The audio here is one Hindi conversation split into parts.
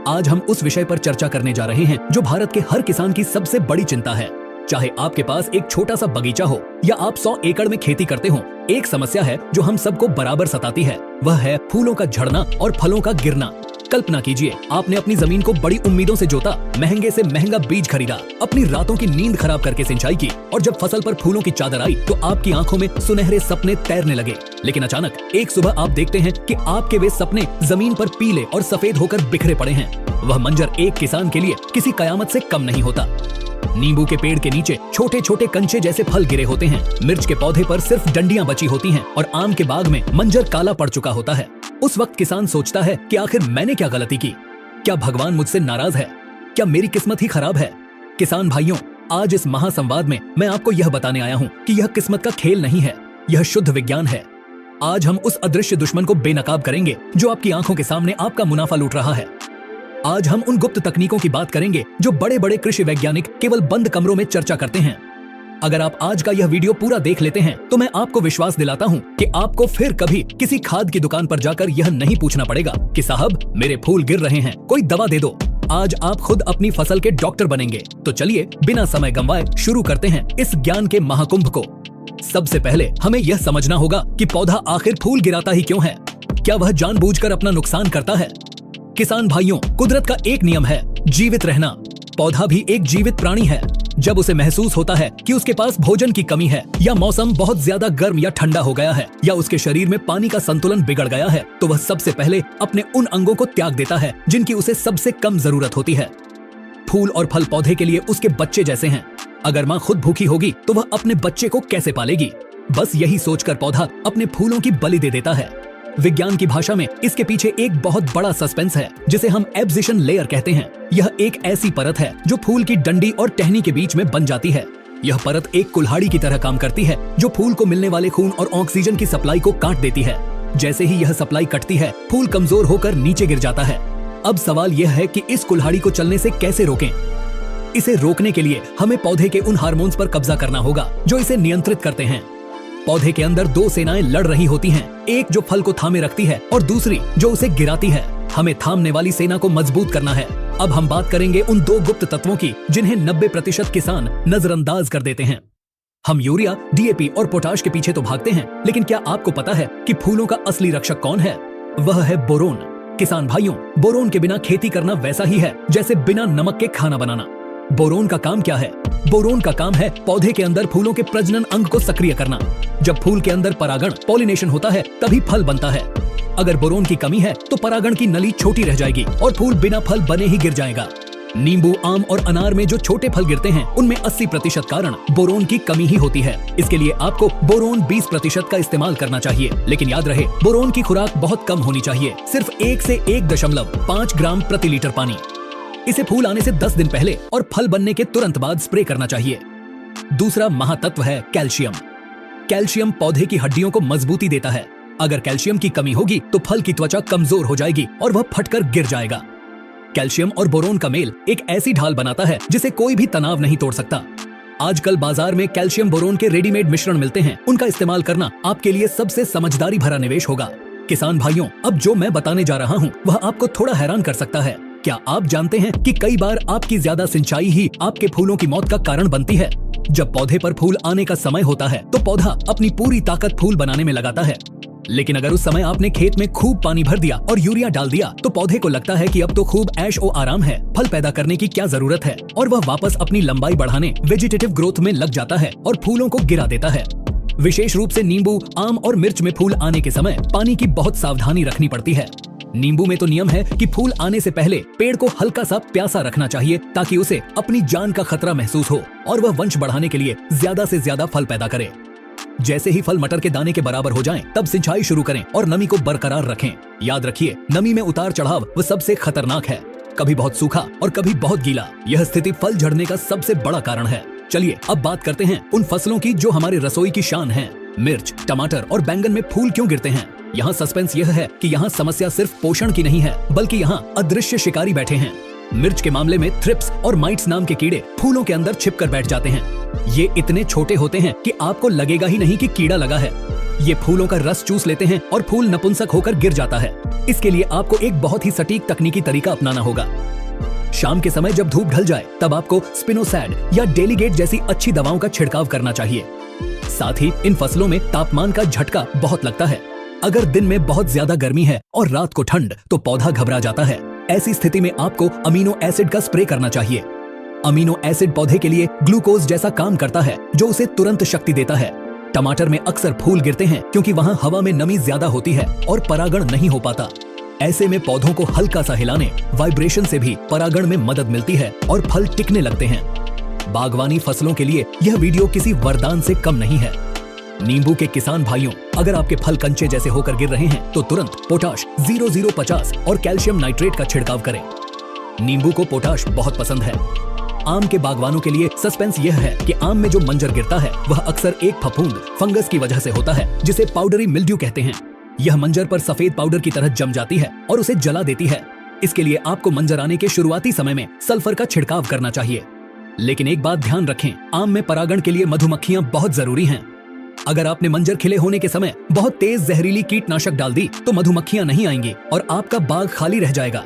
आज हम उस विषय पर चर्चा करने जा रहे हैं जो भारत के हर किसान की सबसे बड़ी चिंता है। चाहे आपके पास एक छोटा सा बगीचा हो या आप 100 एकड़ में खेती करते हो, एक समस्या है जो हम सबको बराबर सताती है। वह है फूलों का झड़ना और फलों का गिरना। कल्पना कीजिए, आपने अपनी जमीन को बड़ी उम्मीदों से जोता, महंगे से महंगा बीज खरीदा, अपनी रातों की नींद खराब करके सिंचाई की, और जब फसल पर फूलों की चादर आई तो आपकी आंखों में सुनहरे सपने तैरने लगे। लेकिन अचानक एक सुबह आप देखते हैं कि आपके वे सपने जमीन पर पीले और सफेद होकर बिखरे पड़े हैं। वह मंजर एक किसान के लिए किसी कयामत से कम नहीं होता। नींबू के पेड़ के नीचे छोटे छोटे कंचे जैसे फल गिरे होते हैं, मिर्च के पौधे पर सिर्फ डंडियां बची होती हैं और आम के बाग में मंजर काला पड़ चुका होता है। उस वक्त किसान सोचता है कि आखिर मैंने क्या गलती की? क्या भगवान मुझसे नाराज है? क्या मेरी किस्मत ही खराब है? किसान भाइयों, आज इस महासंवाद में मैं आपको यह बताने आया हूँ कि यह किस्मत का खेल नहीं है, यह शुद्ध विज्ञान है। आज हम उस अदृश्य दुश्मन को बेनकाब करेंगे जो आपकी आंखों के सामने आपका मुनाफा लूट रहा है। आज हम उन गुप्त तकनीकों की बात करेंगे जो बड़े बड़े कृषि वैज्ञानिक केवल बंद कमरों में चर्चा करते हैं। अगर आप आज का यह वीडियो पूरा देख लेते हैं तो मैं आपको विश्वास दिलाता हूं कि आपको फिर कभी किसी खाद की दुकान पर जाकर यह नहीं पूछना पड़ेगा कि साहब मेरे फूल गिर रहे हैं, कोई दवा दे दो। आज आप खुद अपनी फसल के डॉक्टर बनेंगे। तो चलिए बिना समय गंवाए शुरू करते हैं इस ज्ञान के महाकुंभ को। सबसे पहले हमें यह समझना होगा कि पौधा आखिर फूल गिराता ही क्यों है? क्या वह जानबूझकर अपना नुकसान करता है? किसान भाइयों, कुदरत का एक नियम है, जीवित रहना। पौधा भी एक जीवित प्राणी है। जब उसे महसूस होता है कि उसके पास भोजन की कमी है, या मौसम बहुत ज्यादा गर्म या ठंडा हो गया है, या उसके शरीर में पानी का संतुलन बिगड़ गया है, तो वह सबसे पहले अपने उन अंगों को त्याग देता है जिनकी उसे सबसे कम जरूरत होती है। फूल और फल पौधे के लिए उसके बच्चे जैसे हैं। अगर माँ खुद भूखी होगी तो वह अपने बच्चे को कैसे पालेगी? बस यही सोचकर पौधा अपने फूलों की बलि दे देता है। विज्ञान की भाषा में इसके पीछे एक बहुत बड़ा सस्पेंस है जिसे हम एब्जिशन लेयर कहते हैं। यह एक ऐसी परत है जो फूल की डंडी और टहनी के बीच में बन जाती है। यह परत एक कुल्हाड़ी की तरह काम करती है जो फूल को मिलने वाले खून और ऑक्सीजन की सप्लाई को काट देती है। जैसे ही यह सप्लाई कटती है, फूल कमजोर होकर नीचे गिर जाता है। अब सवाल यह है कि इस कुल्हाड़ी को चलने से कैसे रोकें? इसे रोकने के लिए हमें पौधे के उन हार्मोन्स पर कब्जा करना होगा जो इसे नियंत्रित करते हैं। पौधे के अंदर दो सेनाएं लड़ रही होती हैं, एक जो फल को थामे रखती है और दूसरी जो उसे गिराती है। हमें थामने वाली सेना को मजबूत करना है। अब हम बात करेंगे उन दो गुप्त तत्वों की जिन्हें 90% किसान नजरअंदाज कर देते हैं। हम यूरिया, डीएपी और पोटाश के पीछे तो भागते हैं, लेकिन क्या आपको पता है कि फूलों का असली रक्षक कौन है? वह है बोरोन। किसान भाइयों, बोरोन के बिना खेती करना वैसा ही है जैसे बिना नमक के खाना बनाना। बोरोन का काम क्या है? बोरोन का काम है पौधे के अंदर फूलों के प्रजनन अंग को सक्रिय करना। जब फूल के अंदर परागण पॉलिनेशन होता है तभी फल बनता है। अगर बोरोन की कमी है तो परागण की नली छोटी रह जाएगी और फूल बिना फल बने ही गिर जाएगा। नींबू, आम और अनार में जो छोटे फल गिरते हैं उनमें 80% कारण बोरोन की कमी ही होती है। इसके लिए आपको बोरोन 20% का इस्तेमाल करना चाहिए। लेकिन याद रहे, बोरोन की खुराक बहुत कम होनी चाहिए, सिर्फ 1 से 1.5 ग्राम प्रति लीटर पानी। इसे फूल आने से 10 दिन पहले और फल बनने के तुरंत बाद स्प्रे करना चाहिए। दूसरा महातत्व है कैल्शियम। कैल्शियम पौधे की हड्डियों को मजबूती देता है। अगर कैल्शियम की कमी होगी तो फल की त्वचा कमजोर हो जाएगी और वह फटकर गिर जाएगा। कैल्शियम और बोरोन का मेल एक ऐसी ढाल बनाता है जिसे कोई भी तनाव नहीं तोड़ सकता। आजकल बाजार में कैल्शियम बोरोन के रेडीमेड मिश्रण मिलते हैं, उनका इस्तेमाल करना आपके लिए सबसे समझदारी भरा निवेश होगा। किसान भाइयों, अब जो मैं बताने जा रहा हूँ वह आपको थोड़ा हैरान कर सकता है। क्या आप जानते हैं कि कई बार आपकी ज्यादा सिंचाई ही आपके फूलों की मौत का कारण बनती है? जब पौधे पर फूल आने का समय होता है तो पौधा अपनी पूरी ताकत फूल बनाने में लगाता है। लेकिन अगर उस समय आपने खेत में खूब पानी भर दिया और यूरिया डाल दिया तो पौधे को लगता है कि अब तो खूब ऐश ओ आराम है, फल पैदा करने की क्या जरूरत है, और वह वापस अपनी लंबाई बढ़ाने, वेजिटेटिव ग्रोथ में लग जाता है और फूलों को गिरा देता है। विशेष रूप से नींबू, आम और मिर्च में फूल आने के समय पानी की बहुत सावधानी रखनी पड़ती है। नींबू में तो नियम है कि फूल आने से पहले पेड़ को हल्का सा प्यासा रखना चाहिए ताकि उसे अपनी जान का खतरा महसूस हो और वह वंश बढ़ाने के लिए ज्यादा से ज्यादा फल पैदा करे। जैसे ही फल मटर के दाने के बराबर हो जाएं, तब सिंचाई शुरू करें और नमी को बरकरार रखें। याद रखिए, नमी में उतार चढ़ाव वह सबसे खतरनाक है। कभी बहुत सूखा और कभी बहुत गीला, यह स्थिति फल झड़ने का सबसे बड़ा कारण है। चलिए अब बात करते हैं उन फसलों की जो हमारे रसोई की शान हैं। मिर्च, टमाटर और बैंगन में फूल क्यों गिरते हैं? यहाँ सस्पेंस यह है कि यहाँ समस्या सिर्फ पोषण की नहीं है, बल्कि यहाँ अदृश्य शिकारी बैठे हैं। मिर्च के मामले में थ्रिप्स और माइट्स नाम के कीड़े फूलों के अंदर छिपकर बैठ जाते हैं। ये इतने छोटे होते हैं कि आपको लगेगा ही नहीं कि कीड़ा लगा है। ये फूलों का रस चूस लेते हैं और फूल नपुंसक होकर गिर जाता है। इसके लिए आपको एक बहुत ही सटीक तकनीकी तरीका अपनाना होगा। शाम के समय जब धूप ढल जाए तब आपको स्पिनोसैड या डेलीगेट जैसी अच्छी दवाओं का छिड़काव करना चाहिए। साथ ही इन फसलों में तापमान का झटका बहुत लगता है। अगर दिन में बहुत ज्यादा गर्मी है और रात को ठंड तो पौधा घबरा जाता है। ऐसी स्थिति में आपको अमीनो एसिड का स्प्रे करना चाहिए। अमीनो एसिड पौधे के लिए ग्लूकोज जैसा काम करता है जो उसे तुरंत शक्ति देता है। टमाटर में अक्सर फूल गिरते हैं क्योंकि वहाँ हवा में नमी ज्यादा होती है और परागण नहीं हो पाता। ऐसे में पौधों को हल्का सा हिलाने, वाइब्रेशन से भी परागण में मदद मिलती है और फल टिकने लगते हैं। बागवानी फसलों के लिए यह वीडियो किसी वरदान से कम नहीं है। नींबू के किसान भाइयों, अगर आपके फल कंचे जैसे होकर गिर रहे हैं तो तुरंत पोटाश 0050 और कैल्शियम नाइट्रेट का छिड़काव करें। नींबू को पोटाश बहुत पसंद है। आम के बागवानों के लिए सस्पेंस यह है कि आम में जो मंजर गिरता है वह अक्सर एक फफूंद फंगस की वजह से होता है जिसे पाउडरी मिल्ड्यू कहते हैं। यह मंजर पर सफेद पाउडर की तरह जम जाती है और उसे जला देती है। इसके लिए आपको मंजर आने के शुरुआती समय में सल्फर का छिड़काव करना चाहिए। लेकिन एक बात ध्यान रखें, आम में परागण के लिए मधुमक्खियां बहुत जरूरी हैं। अगर आपने मंजर खिले होने के समय बहुत तेज जहरीली कीटनाशक डाल दी तो मधुमक्खियां नहीं आएंगी और आपका बाग खाली रह जाएगा।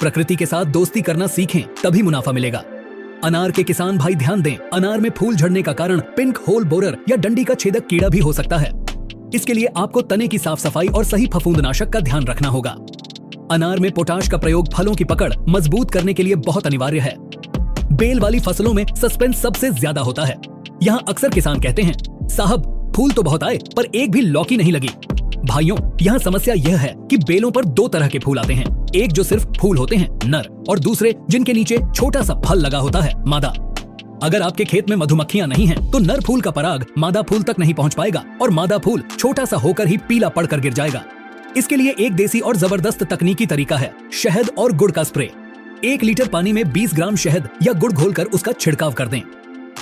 प्रकृति के साथ दोस्ती करना सीखें, तभी मुनाफा मिलेगा। अनार के किसान भाई ध्यान दें, अनार में फूल झड़ने का कारण पिंक होल बोरर या डंडी का छेदक कीड़ा भी हो सकता है। इसके लिए आपको तने की साफ सफाई और सही फफूंदनाशक का ध्यान रखना होगा। अनार में पोटाश का प्रयोग फलों की पकड़ मजबूत करने के लिए बहुत अनिवार्य है। बेल वाली फसलों में सस्पेंस सबसे ज्यादा होता है। यहाँ अक्सर किसान कहते हैं, साहब फूल तो बहुत आए पर एक भी लौकी नहीं लगी। भाइयों, यहाँ समस्या यह है कि बेलों पर दो तरह के फूल आते हैं, एक जो सिर्फ फूल होते हैं नर, और दूसरे जिनके नीचे छोटा सा फल लगा होता है मादा। अगर आपके खेत में मधुमक्खियां नहीं हैं, तो नर फूल का पराग मादा फूल तक नहीं पहुंच पाएगा और मादा फूल छोटा सा होकर ही पीला पड़कर गिर जाएगा। इसके लिए एक देसी और जबरदस्त तकनीकी तरीका है, शहद और गुड़ का स्प्रे। 1 लीटर पानी में 20 ग्राम शहद या गुड़ घोलकर उसका छिड़काव कर दें।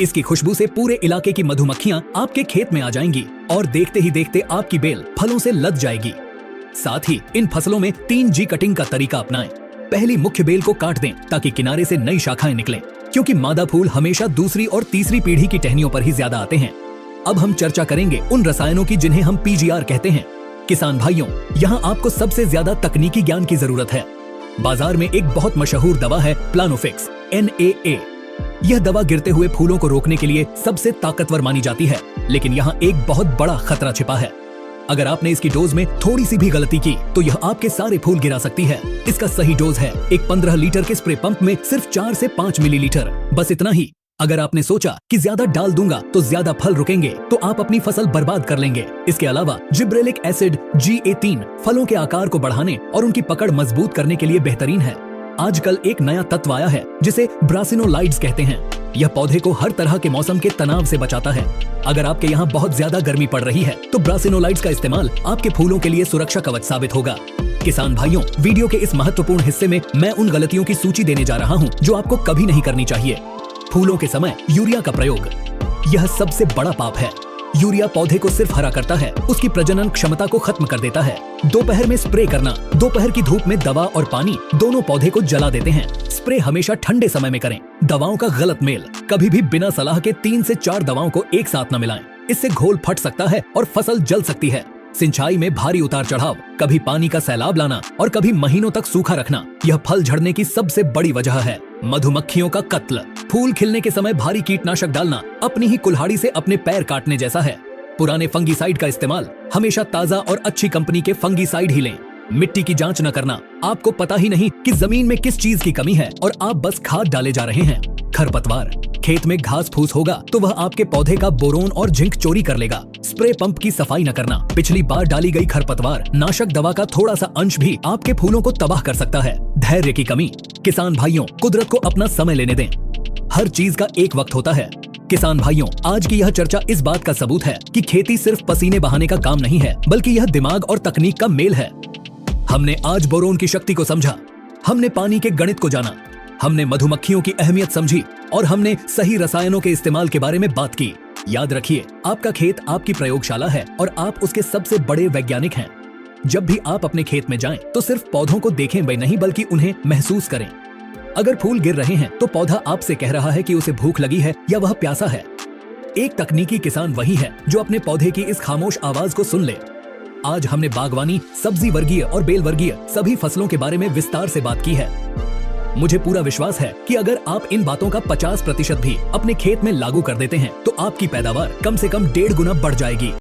इसकी खुशबू से पूरे इलाके की मधुमक्खियां आपके खेत में आ जाएंगी और देखते ही देखते आपकी बेल फलों से लद जाएगी। साथ ही इन फसलों में 3G कटिंग का तरीका अपनाएं। पहली मुख्य बेल को काट दें ताकि किनारे से नई शाखाएं निकलें, क्योंकि मादा फूल हमेशा दूसरी और तीसरी पीढ़ी की टहनियों पर ही ज्यादा आते हैं। अब हम चर्चा करेंगे उन रसायनों की जिन्हें हम PGR कहते हैं। किसान भाइयों, यहाँ आपको सबसे ज्यादा तकनीकी ज्ञान की जरूरत है। बाजार में एक बहुत मशहूर दवा है प्लानोफिक्स NAA। यह दवा गिरते हुए फूलों को रोकने के लिए सबसे ताकतवर मानी जाती है, लेकिन यहाँ एक बहुत बड़ा खतरा छिपा है। अगर आपने इसकी डोज में थोड़ी सी भी गलती की तो यह आपके सारे फूल गिरा सकती है। इसका सही डोज है एक 15 लीटर के स्प्रे पंप में सिर्फ 4 से 5 मिलीलीटर, बस इतना ही। अगर आपने सोचा कि ज्यादा डाल दूंगा तो ज्यादा फल रुकेंगे, तो आप अपनी फसल बर्बाद कर लेंगे। इसके अलावा जिब्रेलिक एसिड GA3 फलों के आकार को बढ़ाने और उनकी पकड़ मजबूत करने के लिए बेहतरीन है। आजकल एक नया तत्व आया है जिसे ब्रासिनोलाइड्स कहते हैं। यह पौधे को हर तरह के मौसम के तनाव से बचाता है। अगर आपके यहाँ बहुत ज्यादा गर्मी पड़ रही है तो ब्रासिनोलाइड्स का इस्तेमाल आपके फूलों के लिए सुरक्षा कवच साबित होगा। किसान भाइयों, वीडियो के इस महत्वपूर्ण हिस्से में मैं उन गलतियों की सूची देने जा रहा हूँ जो आपको कभी नहीं करनी चाहिए। फूलों के समय यूरिया का प्रयोग, यह सबसे बड़ा पाप है। यूरिया पौधे को सिर्फ हरा करता है, उसकी प्रजनन क्षमता को खत्म कर देता है। दोपहर में स्प्रे करना, दोपहर की धूप में दवा और पानी दोनों पौधे को जला देते हैं। स्प्रे हमेशा ठंडे समय में करें। दवाओं का गलत मेल, कभी भी बिना सलाह के 3 से 4 दवाओं को एक साथ न मिलाएं। इससे घोल फट सकता है और फसल जल सकती है। सिंचाई में भारी उतार चढ़ाव, कभी पानी का सैलाब लाना और कभी महीनों तक सूखा रखना, यह फल झड़ने की सबसे बड़ी वजह है। मधुमक्खियों का कत्ल, फूल खिलने के समय भारी कीटनाशक डालना अपनी ही कुल्हाड़ी से अपने पैर काटने जैसा है। पुराने फंगीसाइड का इस्तेमाल, हमेशा ताजा और अच्छी कंपनी के फंगीसाइड ही लें। मिट्टी की जांच न करना, आपको पता ही नहीं कि जमीन में किस चीज की कमी है और आप बस खाद डाले जा रहे हैं। खरपतवार, खेत में घास फूस होगा तो वह आपके पौधे का बोरोन और जिंक चोरी कर लेगा। स्प्रे पंप की सफाई न करना, पिछली बार डाली गई खरपतवार नाशक दवा का थोड़ा सा अंश भी आपके फूलों को तबाह कर सकता है। धैर्य की कमी, किसान भाइयों, कुदरत को अपना समय लेने दें। हर चीज का एक वक्त होता है। किसान भाइयों, आज की यह चर्चा इस बात का सबूत है कि खेती सिर्फ पसीने बहाने का काम नहीं है, बल्कि यह दिमाग और तकनीक का मेल है। हमने आज बोरोन की शक्ति को समझा, हमने पानी के गणित को जाना, हमने मधुमक्खियों की अहमियत समझी और हमने सही रसायनों के इस्तेमाल के बारे में बात की। याद रखिए, आपका खेत आपकी प्रयोगशाला है और आप उसके सबसे बड़े वैज्ञानिक हैं। जब भी आप अपने खेत में जाएं, तो सिर्फ पौधों को देखें वे नहीं, बल्कि उन्हें महसूस करें। अगर फूल गिर रहे हैं तो पौधा आपसे कह रहा है कि उसे भूख लगी है या वह प्यासा है। एक तकनीकी किसान वही है जो अपने पौधे की इस खामोश आवाज को सुन ले। आज हमने बागवानी, सब्जी वर्गीय और बेल वर्गीय सभी फसलों के बारे में विस्तार से बात की है। मुझे पूरा विश्वास है कि अगर आप इन बातों का 50% भी अपने खेत में लागू कर देते हैं तो आपकी पैदावार कम से कम 1.5 गुना बढ़ जाएगी।